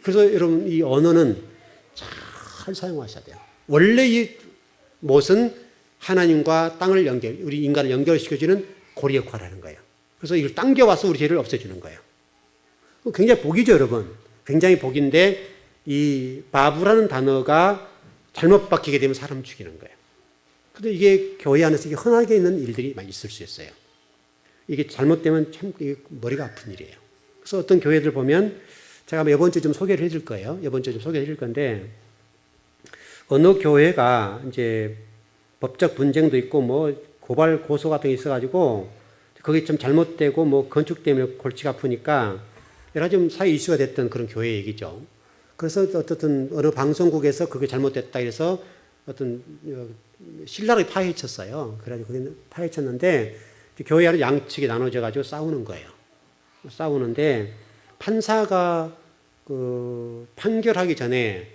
그래서 여러분 이 언어는 잘 사용하셔야 돼요. 원래 이 못은 하나님과 땅을 연결, 우리 인간을 연결시켜주는 고리 역할을 하는 거예요. 그래서 이걸 당겨와서 우리 죄를 없애주는 거예요. 굉장히 복이죠, 여러분. 굉장히 복인데 이 바브라는 단어가 잘못 바뀌게 되면 사람을 죽이는 거예요. 근데 이게 교회 안에서 이게 흔하게 있는 일들이 많이 있을 수 있어요. 이게 잘못되면 참 머리가 아픈 일이에요. 그래서 어떤 교회들 보면 제가 이번 주 좀 소개를 해줄 거예요. 이번 주 좀 소개해 줄 건데 어느 교회가 이제 법적 분쟁도 있고 뭐 고발 고소 같은 게 있어가지고 거기 좀 잘못되고 뭐 건축 때문에 골치가 아프니까 여러 가지 좀 사회 이슈가 됐던 그런 교회 얘기죠. 그래서 어떻든 어느 방송국에서 그게 잘못됐다 해서 어떤 신랑이 파헤쳤어요. 그래가지고 거기는 파헤쳤는데 교회 안에 양측이 나눠져가지고 싸우는 거예요. 싸우는데 판사가 그 판결하기 전에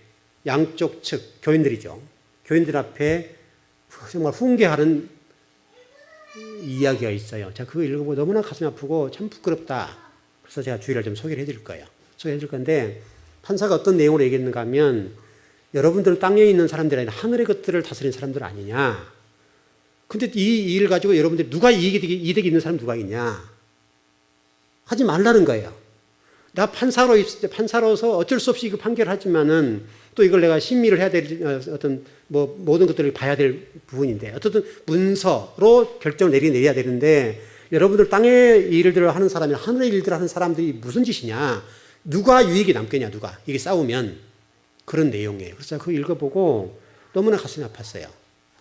양쪽 측 교인들이죠. 교인들 앞에 정말 훈계하는 이야기가 있어요. 제가 그거 읽어보고 너무나 가슴이 아프고 참 부끄럽다. 그래서 제가 주의를 좀 소개를 해드릴 거예요. 소개해 줄 건데 판사가 어떤 내용으로 얘기했는가 하면 여러분들은 땅에 있는 사람들이 아니라 하늘의 것들을 다스리는 사람들 아니냐. 근데 이 일을 가지고 여러분들이 누가 이득이 있는 사람 누가 있냐. 하지 말라는 거예요. 나 판사로서 어쩔 수 없이 이거 판결하지만은 또 이걸 내가 심의를 해야 될 어떤 뭐 모든 것들을 봐야 될 부분인데 어떻든 문서로 결정을 내려야 되는데 여러분들 땅의 일들을 하는 사람이 하늘의 일들을 하는 사람들이 무슨 짓이냐. 누가 유익이 남겠냐, 누가. 이게 싸우면 그런 내용이에요. 그래서 그거 읽어보고 너무나 가슴이 아팠어요.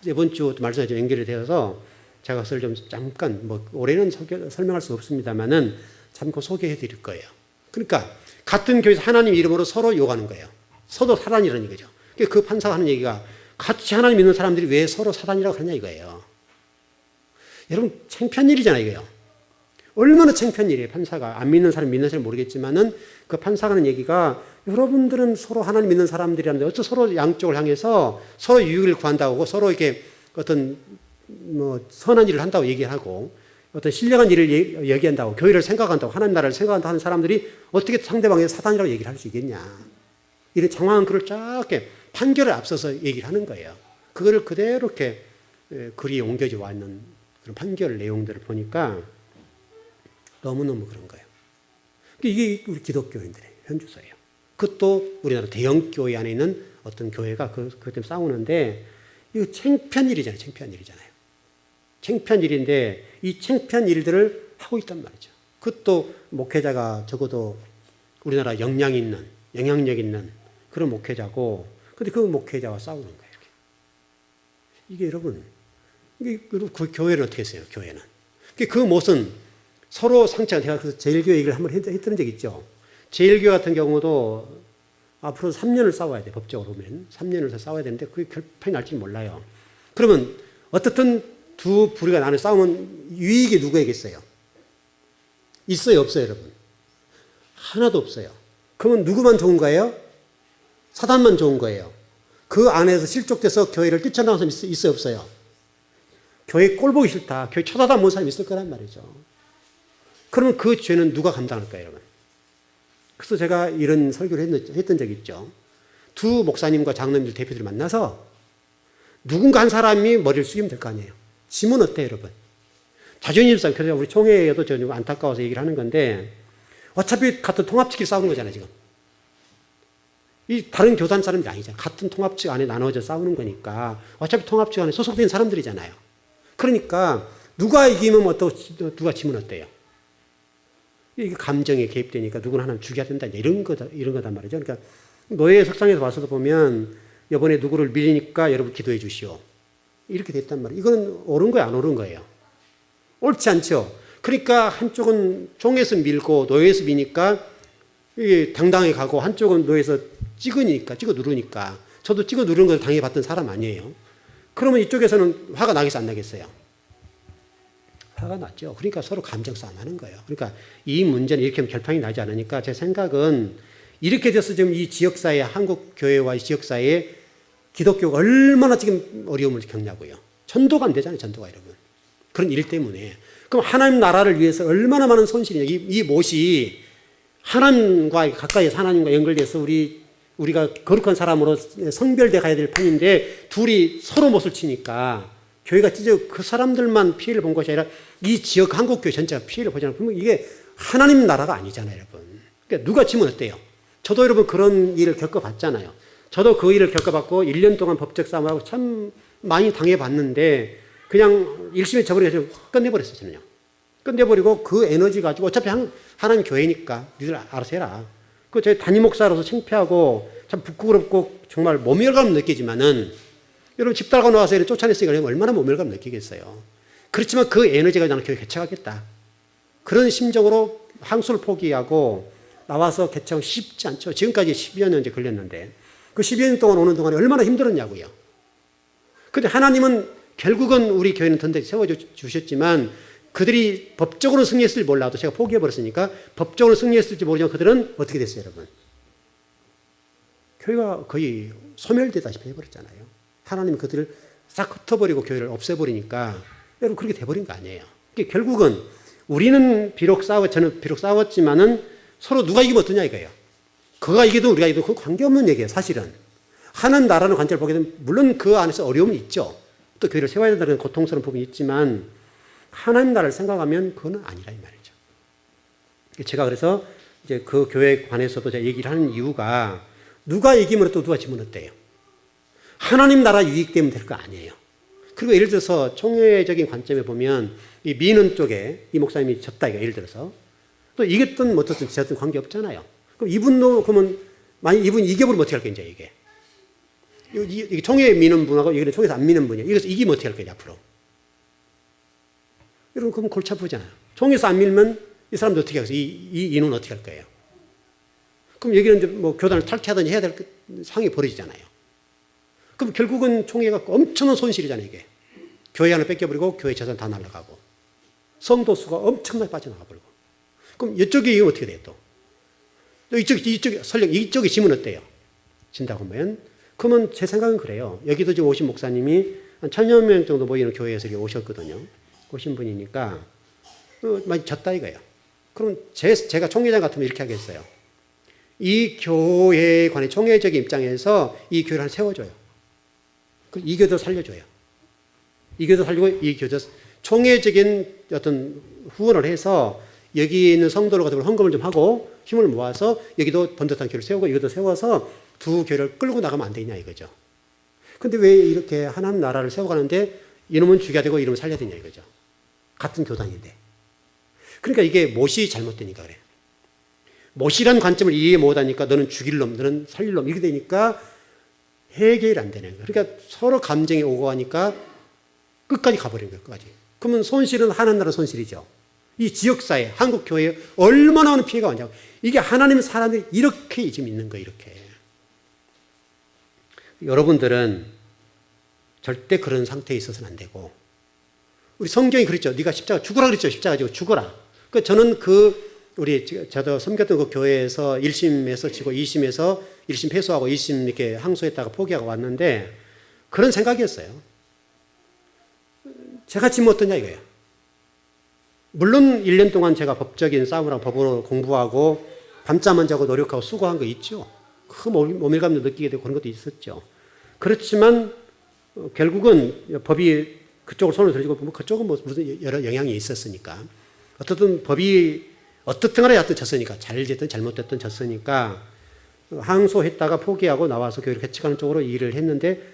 이번 주 말씀에 좀 연결이 되어서 제가 그것을 좀 잠깐, 뭐, 올해는 설명할 수 없습니다만은 잠깐 소개해 드릴 거예요. 그러니까 같은 교회에서 하나님 이름으로 서로 욕하는 거예요. 서로 사단이라는 얘기죠. 그 판사가 하는 얘기가 같이 하나님 믿는 사람들이 왜 서로 사단이라고 하냐 이거예요. 여러분, 창피한 일이잖아요, 이거요. 얼마나 창피한 일이에요, 판사가. 안 믿는 사람, 믿는 사람 모르겠지만은 그 판사가 하는 얘기가 여러분들은 서로 하나님 믿는 사람들이라는데 어쩌 서로 양쪽을 향해서 서로 유익을 구한다고 서로 이렇게 어떤 뭐 선한 일을 한다고 얘기하고 어떤 신령한 일을 얘기한다고 교회를 생각한다고 하나님 나라를 생각한다고 하는 사람들이 어떻게 상대방의 사단이라고 얘기를 할 수 있겠냐. 이런 장황한 글을 쫙 이렇게 판결을 앞서서 얘기를 하는 거예요. 그거를 그대로 이렇게 글이 옮겨져 와 있는 그런 판결 내용들을 보니까 너무너무 그런 거예요. 이게 우리 기독교인들의 현주소예요. 그것도 우리나라 대형 교회 안에 있는 어떤 교회가 그것 때문에 싸우는데 이거 창피한 일이잖아요. 창피한 일이잖아요. 창피한 일인데 이 창피한 일들을 하고 있단 말이죠. 그것도 목회자가 적어도 우리나라 역량 있는, 영향력 있는 그런 목회자고, 근데 그 목회자와 싸우는 거예요. 이게 여러분, 그 교회는 어떻게 했어요? 교회는. 그 못은 서로 상처가, 제가 그 제일교회 얘기를 한번 했던 적 있죠. 제일교회 같은 경우도 앞으로 3년을 싸워야 돼, 법적으로 보면. 3년을 더 싸워야 되는데 그게 결판이 날지 몰라요. 그러면 어떻든 두 부류가 나눠 싸우면 유익이 누구에겠어요? 있어요, 없어요, 여러분? 하나도 없어요. 그러면 누구만 좋은 거예요? 사단만 좋은 거예요. 그 안에서 실족돼서 교회를 뛰쳐나온 사람 있어요, 없어요? 교회 꼴 보기 싫다, 교회 쳐다도 못 사람이 있을 거란 말이죠. 그러면 그 죄는 누가 감당할까요, 여러분? 그래서 제가 이런 설교를 했던 적이 있죠. 두 목사님과 장로님들 대표들이 만나서 누군가 한 사람이 머리를 숙이면 될 거 아니에요. 지문 어때요, 여러분? 자존심 싸움. 그래서 우리 총회에도 저 안타까워서 얘기를 하는 건데 어차피 같은 통합치기 싸우는 거잖아요, 지금. 이 다른 교단 사람들이 아니잖아요. 같은 통합측 안에 나눠져 싸우는 거니까 어차피 통합측 안에 소속된 사람들이잖아요. 그러니까 누가 이기면 어떠고 누가 지면 어때요? 이게 감정에 개입되니까 누구나 하나 죽여야 된다 이런 거단 말이죠. 그러니까 노예 석상에서 봐서도 보면 이번에 누구를 밀리니까 여러분 기도해 주시오. 이렇게 됐단 말이에요. 이건 옳은 거예요, 안 옳은 거예요? 옳지 않죠. 그러니까 한쪽은 종에서 밀고 노예에서 미니까 이게 당당하게 가고 한쪽은 노예에서 찍어 누르니까 저도 찍어 누르는 걸 당해봤던 사람 아니에요. 그러면 이쪽에서는 화가 나겠어 안 나겠어요? 화가 났죠. 그러니까 서로 감정 싸움 하는 거예요. 그러니까 이 문제는 이렇게 하면 결판이 나지 않으니까 제 생각은 이렇게 돼서 지금 이 지역사회, 한국 교회와 이 지역사회에 기독교가 얼마나 지금 어려움을 겪냐고요. 전도가 안 되잖아요, 전도가 여러분. 그런 일 때문에. 그럼 하나님 나라를 위해서 얼마나 많은 손실이냐. 이 못이 하나님과 가까이서 하나님과 연결돼서 우리가 거룩한 사람으로 성별돼 가야 될 판인데 둘이 서로 못을 치니까 교회가 진짜 그 사람들만 피해를 본 것이 아니라 이 지역 한국교회 전체가 피해를 보잖아요. 그러면 이게 하나님 나라가 아니잖아요, 여러분. 그러니까 누가 지면 어때요? 저도 여러분 그런 일을 겪어봤잖아요. 저도 그 일을 겪어봤고 1년 동안 법적 싸움을 하고 참 많이 당해봤는데 그냥 일심에 저버려서 끝내버렸어요, 저는요. 끝내버리고 그 에너지 가지고 어차피 하나님 교회니까 니들 알아서 해라. 그 제 담임 목사로서 창피하고 참 부끄럽고 정말 모멸감을 느끼지만은 여러분 집 달고 나와서 이렇게 쫓아냈으니까 얼마나 모멸감을 느끼겠어요. 그렇지만 그 에너지가 나는 교회 개척하겠다. 그런 심정으로 항소를 포기하고 나와서 개척은 쉽지 않죠. 지금까지 12여 년 걸렸는데 그 12여 년 동안 오는 동안에 얼마나 힘들었냐고요. 그런데 하나님은 결국은 우리 교회는 든든히 세워주셨지만 그들이 법적으로 승리했을지 몰라도 제가 포기해버렸으니까 법적으로 승리했을지 모르지만 그들은 어떻게 됐어요, 여러분? 교회가 거의 소멸되다시피 해버렸잖아요. 하나님은 그들을 싹 흩어버리고 교회를 없애버리니까 여러분 그렇게 돼버린 거 아니에요. 그러니까 결국은 저는 비록 싸웠지만은 서로 누가 이기면 어떠냐 이거예요. 그가 이기든 우리가 이기든 그건 관계없는 얘기예요, 사실은. 하는 나라는 관점을 보게 되면 물론 그 안에서 어려움이 있죠. 또 교회를 세워야 된다는 고통스러운 부분이 있지만 하나님 나라를 생각하면 그건 아니라 이 말이죠. 제가 그래서 이제 그 교회에 관해서도 제가 얘기를 하는 이유가 누가 이기면 또 누가 지면 어때요? 하나님 나라 유익 때문에 될 거 아니에요. 그리고 예를 들어서 총회적인 관점에 보면 이 미는 쪽에 이 목사님이 졌다 이거 예를 들어서 또 이겼든 못했든 졌든 관계없잖아요. 그럼 이분도 그러면 만약 이분 이겨버리면 어떻게 할 거냐 이게. 이게 총회에 미는 분하고 이거는 총회에서 안 미는 분이에요. 이것을 이기면 어떻게 할 거냐 앞으로. 여러분 그럼 골치 아프잖아요. 총회에서 안 밀면 이 사람도 어떻게 하겠어요? 이 인은 어떻게 할 거예요? 그럼 여기는 이제 뭐 교단을 탈퇴하든지 해야 될 상황이 벌어지잖아요. 그럼 결국은 총회가 엄청난 손실이잖아요, 이게. 교회 하나 뺏겨버리고 교회 재산 다 날아가고 성도 수가 엄청나게 빠져나가 버리고. 그럼 이쪽이 어떻게 돼요, 또? 이쪽이 지면 어때요? 진다고 하면. 그러면 제 생각은 그래요. 여기도 지금 오신 목사님이 한 1000여 명 정도 모이는 교회에서 이렇게 오셨거든요. 오신 분이니까 많이 졌다 이거예요. 그럼 제가 총회장 같으면 이렇게 하겠어요. 이 교회에 관한 총회적인 입장에서 이 교회를 하나 세워줘요. 이 교회도 살려줘요. 이 교회도 살리고 이 교회도 총회적인 어떤 후원을 해서 여기 있는 성도를 가지고 헌금을 좀 하고 힘을 모아서 여기도 번듯한 교회를 세우고 이것도 세워서 두 교회를 끌고 나가면 안 되냐 이거죠. 근데 왜 이렇게 하나님 나라를 세워가는데 이놈은 죽여야 되고 이놈은 살려야 되냐 이거죠. 같은 교단인데. 그러니까 이게 못이 잘못되니까 그래. 못이란 관점을 이해 못하니까 너는 죽일 놈, 너는 살릴 놈 이렇게 되니까 해결이 안 되는 거예요. 그러니까 서로 감정이 오고 하니까 끝까지 가버리는 거예요. 끝까지. 그러면 손실은 하나님 나라 손실이죠. 이 지역사회, 한국교회에 얼마나 많은 피해가 왔냐고. 이게 하나님의 사람들이 이렇게 지금 있는 거예요. 이렇게. 여러분들은 절대 그런 상태에 있어서는 안 되고 우리 성경이 그랬죠. 네가 십자가 죽으라 그랬죠. 십자가 지고 죽어라. 그 저는 저도 섬겼던 그 교회에서 1심에서 지고 2심에서 1심 패소하고 2심 이렇게 항소했다가 포기하고 왔는데 그런 생각이었어요. 제가 지면 어떠냐 이거예요. 물론 1년 동안 제가 법적인 싸움을 하고 법으로 공부하고 밤잠 안 자고 노력하고 수고한 거 있죠. 그 모멸감도 느끼게 되고 그런 것도 있었죠. 그렇지만 결국은 법이 그쪽으로 손을 들고 보면 그쪽은 뭐 무슨 여러 영향이 있었으니까 어떻든 법이 어떻든 간에 하여튼 졌으니까 잘 됐든 잘못됐든 졌으니까 항소했다가 포기하고 나와서 교회를 개척하는 쪽으로 일을 했는데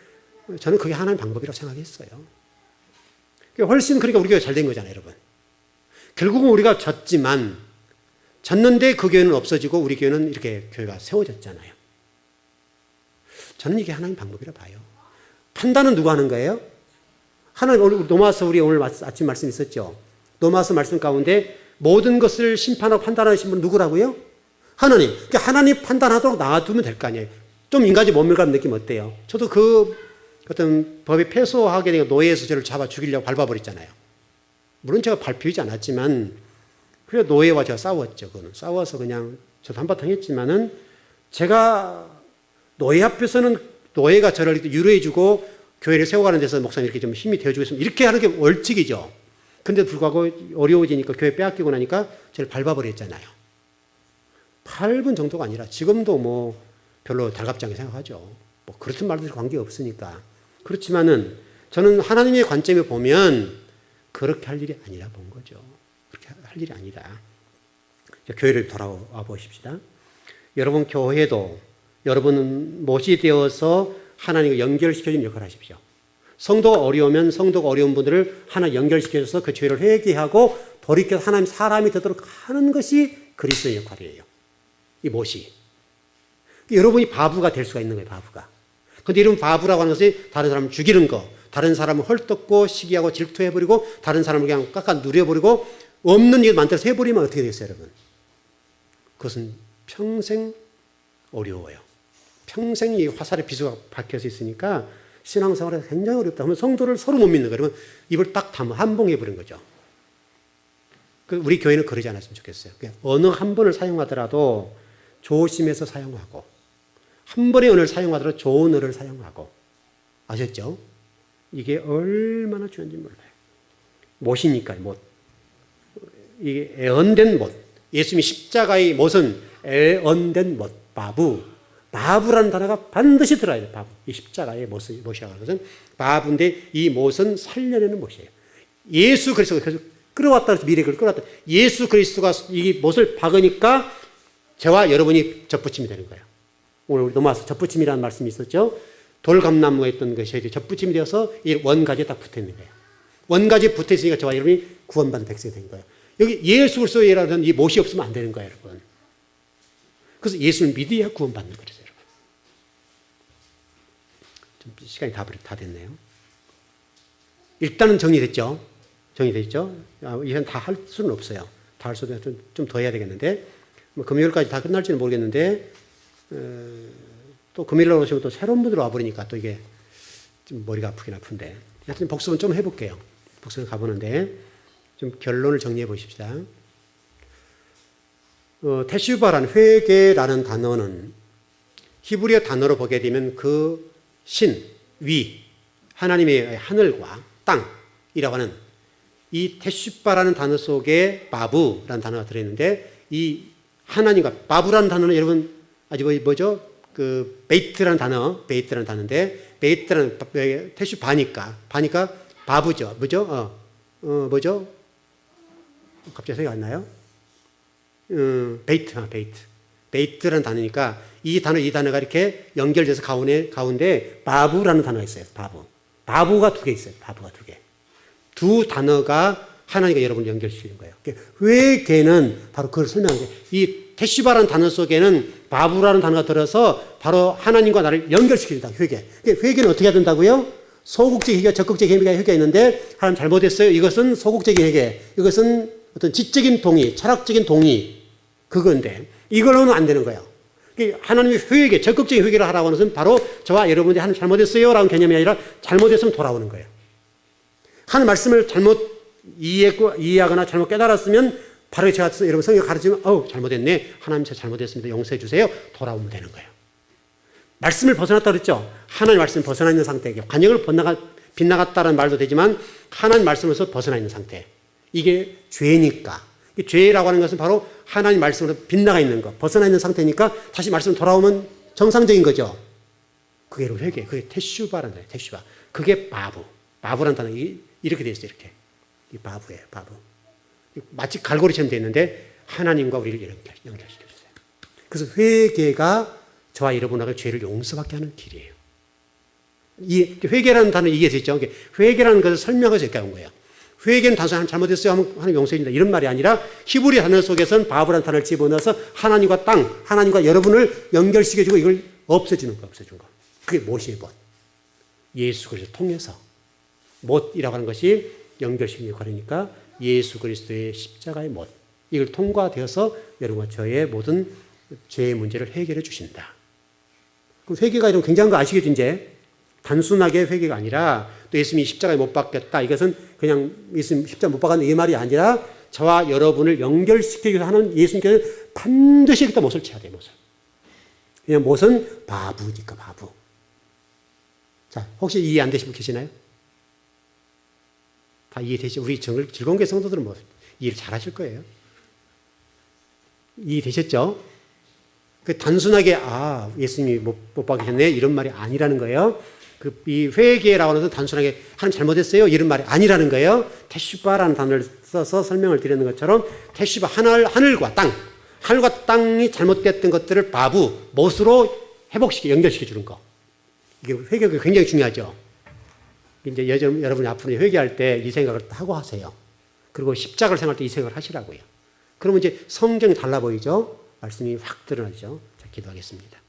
저는 그게 하나의 방법이라고 생각했어요. 훨씬 그러니까 우리 교회 잘 된 거잖아요, 여러분. 결국은 우리가 졌는데 그 교회는 없어지고 우리 교회는 이렇게 교회가 세워졌잖아요. 저는 이게 하나님 방법이라 봐요. 판단은 누가 하는 거예요? 하나님, 로마서 우리 오늘 아침 말씀 있었죠? 로마서 말씀 가운데 모든 것을 심판하고 판단하시는 분은 누구라고요? 하나님. 그러니까 하나님 판단하도록 놔두면 될 거 아니에요. 좀 인간이 모멸감 느낌 어때요? 저도 그 어떤 법에 패소하게 되고 노예에서 저를 잡아 죽이려고 밟아버렸잖아요. 물론 제가 밟히지 않았지만 그래 노예와 제가 싸웠죠. 그거는 싸워서 그냥 저도 한바탕 했지만은 제가 노예 앞에서는 노예가 저를 유로해주고 교회를 세워가는 데서 목사님 이렇게 좀 힘이 되어주고 있으면 이렇게 하는 게 원칙이죠. 근데 불구하고 어려워지니까 교회 빼앗기고 나니까 저를 밟아버렸잖아요. 8분 정도가 아니라 지금도 뭐 별로 달갑지 않게 생각하죠. 뭐 그렇든 말든 관계없으니까. 그렇지만은 저는 하나님의 관점에 보면 그렇게 할 일이 아니라 본 거죠. 그렇게 할 일이 아니다. 교회를 돌아와 보십시다. 여러분 교회도 여러분은 못이 되어서 하나님과 연결시켜주는 역할을 하십시오. 성도가 어려우면 성도가 어려운 분들을 하나 연결시켜줘서 그 죄를 회개하고 돌이켜 하나님 사람이 되도록 하는 것이 그리스도의 역할이에요. 이 못이. 여러분이 바보가 될 수가 있는 거예요. 바보가. 그런데 이런 바보라고 하는 것이 다른 사람을 죽이는 거, 다른 사람을 헐떡고 시기하고 질투해버리고 다른 사람을 그냥 깎아 누려버리고 없는 일 만들어서 해버리면 어떻게 되겠어요, 여러분? 그것은 평생 어려워요. 평생 이 화살의 비수가 박혀서 있으니까 신앙생활에 굉장히 어렵다. 그러면 성도를 서로 못 믿는 거예요. 그러면 입을 딱 한봉해버린 거죠. 우리 교회는 그러지 않았으면 좋겠어요. 어느 한 번을 사용하더라도 조심해서 사용하고 한 번의 언어를 사용하더라도 좋은 언어를 사용하고 아셨죠? 이게 얼마나 중요한지 몰라요. 못이니까 못. 이게 애언된 못. 예수님이 십자가의 못은 애언된 못. 바부라는 단어가 반드시 들어야 돼요. 바부. 이 십자가의 못이라는 것은 바부인데 이 못은 살려내는 못이에요. 예수 그리스도가 계속 끌어왔다 해서 미래를 끌어왔다. 예수 그리스도가 이 못을 박으니까 저와 여러분이 접붙임이 되는 거예요. 오늘 우리 로마서 접붙임이라는 말씀이 있었죠. 돌감나무가 있던 것이 접붙임이 되어서 이 원가지에 딱 붙어 있는 거예요. 원가지에 붙어 있으니까 저와 여러분이 구원받은 백성이 된 거예요. 여기 예수 그리스도라는 이 못이 없으면 안 되는 거예요, 여러분. 그래서 예수를 믿어야 구원받는 거죠, 여러분. 좀 시간이 다 됐네요. 일단은 정리됐죠. 이건 다 할 수는 없어요. 다 할 수는 좀 더 해야 되겠는데 뭐 금요일까지 다 끝날지는 모르겠는데 또 금요일날 오시면 또 새로운 분들 와버리니까 또 이게 좀 머리가 아프긴 아픈데 하여튼 복습은 좀 해볼게요. 복습을 가보는데 좀 결론을 정리해 보십시다. 테슈바라는 회개라는 단어는 히브리어 단어로 보게 되면 그 신, 위, 하나님의 하늘과 땅이라고 하는 이 테슈바라는 단어 속에 바부라는 단어가 들어있는데 이 하나님과 바부라는 단어는 여러분 아주 뭐죠? 그 베이트라는 단어인데 베이트라는 테슈바니까 바부죠. 뭐죠? 뭐죠? 갑자기 생각 안 나요? 베이트라는 단어니까 이 단어가 이렇게 연결돼서 가운데 바부라는 단어가 있어요. 바부가 두 개 있어요. 두 단어가 하나님과 여러분을 연결시키는 거예요. 회개는 바로 그걸 설명하는 거예요. 이 테슈바라는 단어 속에는 바부라는 단어가 들어서 바로 하나님과 나를 연결시킵니다. 회개. 회개는 어떻게 해야 된다고요? 소극적 회개, 적극적 회개가 있는데 하나님 잘못했어요. 이것은 소극적인 회개. 이것은 어떤 지적인 동의, 철학적인 동의. 그건데 이걸로는 안 되는 거예요. 하나님의 회개, 적극적인 회개를 하라고 하는 것은 바로 저와 여러분이 하나님 잘못했어요 라는 개념이 아니라 잘못했으면 돌아오는 거예요. 하나님 말씀을 잘못 이해하거나 잘못 깨달았으면 바로 제가 여러분 성경 가르치면 잘못했네. 하나님 제가 잘못했습니다. 용서해 주세요. 돌아오면 되는 거예요. 말씀을 벗어났다 그랬죠. 하나님 말씀을 벗어나 있는 상태. 관역을 빗나갔다는 말도 되지만 하나님 말씀에서 벗어나 있는 상태. 이게 죄니까. 죄라고 하는 것은 바로 하나님 말씀으로 빗나가 있는 것, 벗어나 있는 상태니까 다시 말씀 돌아오면 정상적인 거죠. 그게 회개, 그게 테슈바라는 거예요. 테슈바. 그게 바부라는 단어 이렇게 되어 있어요. 이렇게. 이 바부예요. 바부. 마치 갈고리처럼 되어 있는데 하나님과 우리를 연결시켜주세요. 그래서 회개가 저와 여러분에게 죄를 용서받게 하는 길이에요. 이 회개라는 단어 이해되죠? 있죠? 회개라는 것을 설명해서 이렇게 한 거예요. 회개는 단순히 잘못했어요 하나님 용서해준다 이런 말이 아니라 히브리 단어 속에서는 바브라는 단어를 집어넣어서 하나님과 땅, 하나님과 여러분을 연결시켜주고 이걸 없애주는 거, 없애주는 거. 그게 못이에요, 못. 예수 그리스도를 통해서 못이라고 하는 것이 연결시키는 역할이니까 예수 그리스도의 십자가의 못. 이걸 통과되어서 여러분과 저의 모든 죄의 문제를 해결해 주신다. 그럼 회개가 이런 굉장한 거 아시겠죠, 이제? 단순하게 회개가 아니라 또 예수님이 십자가에 못 박혔다. 이것은 그냥 예수님 십자가 못 박았는 이 말이 아니라 저와 여러분을 연결시키기 위해서 하는 예수님께서 반드시 여기다 못을 쳐야 돼요, 못을. 그냥 못은 바보니까, 바보. 자, 혹시 이해 안 되신 분 계시나요? 다 이해되시죠? 우리 즐거운 게 성도들은 뭐 이해를 잘 하실 거예요. 이해되셨죠? 그 단순하게, 예수님이 못 박으셨네. 이런 말이 아니라는 거예요. 이 회개라고 하는 것은 단순하게 하나님 잘못했어요. 이런 말이 아니라는 거예요. 테슈바라는 단어를 써서 설명을 드리는 것처럼 테슈바, 하늘과 땅. 하늘과 땅이 잘못됐던 것들을 바부, 못으로 연결시켜 주는 거. 이게 회개가 굉장히 중요하죠. 이제 여러분이 앞으로 회개할 때 이 생각을 하고 하세요. 그리고 십자가를 생각할 때 이 생각을 하시라고요. 그러면 이제 성경이 달라 보이죠? 말씀이 확 드러나죠. 자, 기도하겠습니다.